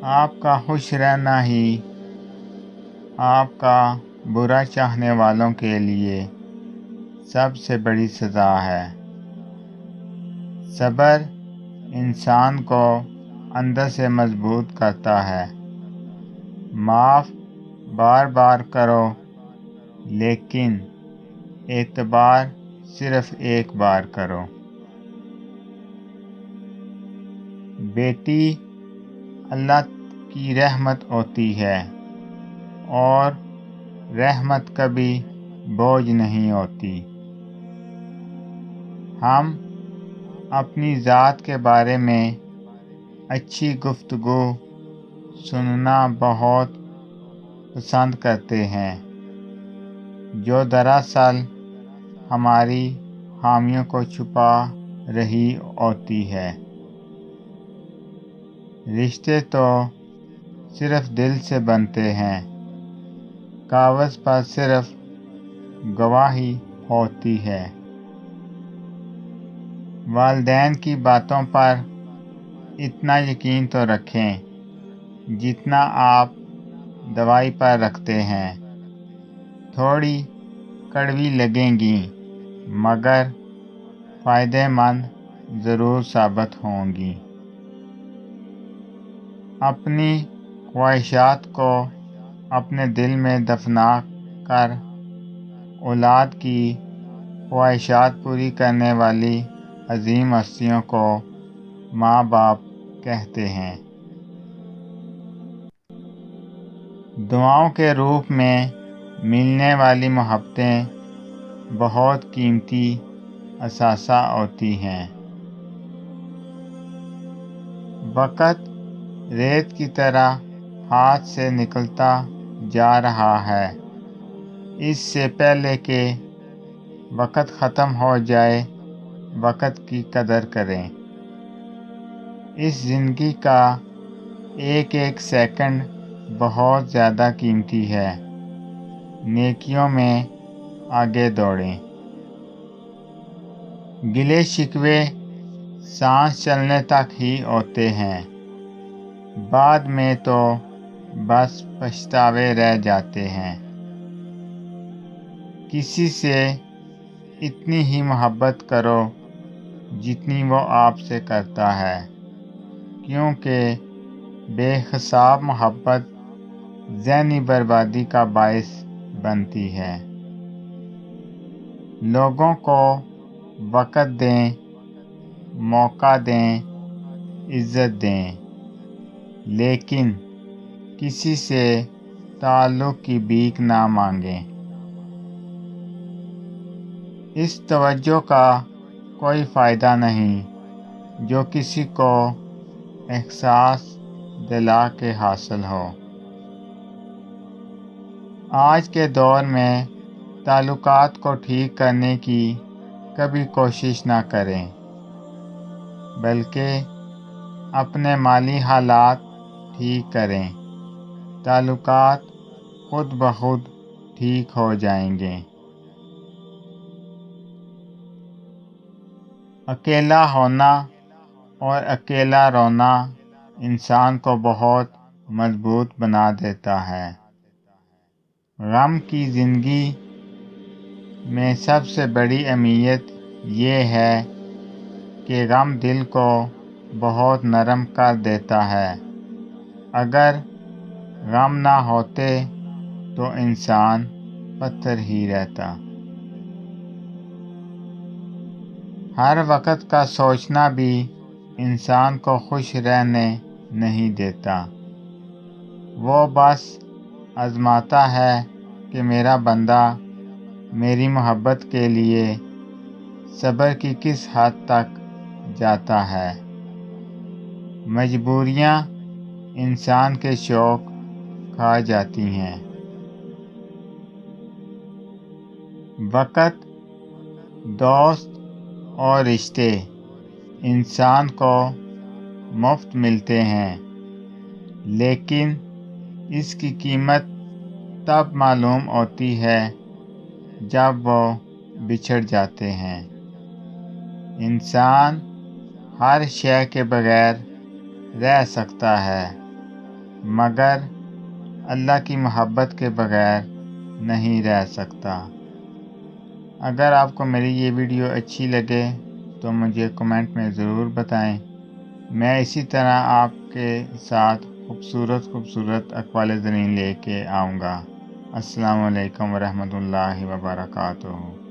آپ کا خوش رہنا ہی آپ کا برا چاہنے والوں کے لیے سب سے بڑی سزا ہے۔ صبر انسان کو اندر سے مضبوط کرتا ہے۔ معاف بار بار کرو، لیکن اعتبار صرف ایک بار کرو۔ بیٹی اللہ کی رحمت ہوتی ہے، اور رحمت کبھی بوجھ نہیں ہوتی۔ ہم اپنی ذات کے بارے میں اچھی گفتگو سننا بہت پسند کرتے ہیں، جو دراصل ہماری خامیوں کو چھپا رہی ہوتی ہے۔ رشتے تو صرف دل سے بنتے ہیں، کاغذ پر صرف گواہی ہوتی ہے۔ والدین کی باتوں پر اتنا یقین تو رکھیں جتنا آپ دوائی پر رکھتے ہیں۔ تھوڑی کڑوی لگیں گی، مگر فائدہ مند ضرور ثابت ہوں گی۔ اپنی خواہشات کو اپنے دل میں دفنا کر اولاد کی خواہشات پوری کرنے والی عظیم ہستیوں کو ماں باپ کہتے ہیں۔ دعاؤں کے روپ میں ملنے والی محبتیں بہت قیمتی اثاثہ ہوتی ہیں۔ وقت ریت کی طرح ہاتھ سے نکلتا جا رہا ہے۔ اس سے پہلے کہ وقت ختم ہو جائے، وقت کی قدر کریں۔ اس زندگی کا ایک ایک سیکنڈ بہت زیادہ قیمتی ہے۔ نیکیوں میں آگے دوڑیں۔ گلے شکوے سانس چلنے تک ہی ہوتے ہیں، بعد میں تو بس پچھتاوے رہ جاتے ہیں۔ کسی سے اتنی ہی محبت کرو جتنی وہ آپ سے کرتا ہے، کیونکہ بے حساب محبت ذہنی بربادی کا باعث بنتی ہے۔ لوگوں کو وقت دیں، موقع دیں، عزت دیں، لیکن کسی سے تعلق کی بھیک نہ مانگیں۔ اس توجہ کا کوئی فائدہ نہیں جو کسی کو احساس دلا کے حاصل ہو۔ آج کے دور میں تعلقات کو ٹھیک کرنے کی کبھی کوشش نہ کریں، بلکہ اپنے مالی حالات ٹھیک کریں۔ تعلقات خود بخود ٹھیک ہو جائیں گے۔ اکیلا ہونا اور اکیلا رونا انسان کو بہت مضبوط بنا دیتا ہے۔ غم کی زندگی میں سب سے بڑی اہمیت یہ ہے کہ غم دل کو بہت نرم کر دیتا ہے۔ اگر غم نہ ہوتے تو انسان پتھر ہی رہتا۔ ہر وقت کا سوچنا بھی انسان کو خوش رہنے نہیں دیتا۔ وہ بس آزماتا ہے کہ میرا بندہ میری محبت کے لیے صبر کی کس حد تک جاتا ہے۔ مجبوریاں انسان کے شوق کھا جاتی ہیں۔ وقت، دوست اور رشتے انسان کو مفت ملتے ہیں، لیکن اس کی قیمت تب معلوم ہوتی ہے جب وہ بچھڑ جاتے ہیں۔ انسان ہر شے کے بغیر رہ سکتا ہے، مگر اللہ کی محبت کے بغیر نہیں رہ سکتا۔ اگر آپ کو میری یہ ویڈیو اچھی لگے تو مجھے کمنٹ میں ضرور بتائیں۔ میں اسی طرح آپ کے ساتھ خوبصورت اقوال زرین لے کے آؤں گا۔ السلام علیکم ورحمۃ اللہ وبرکاتہ۔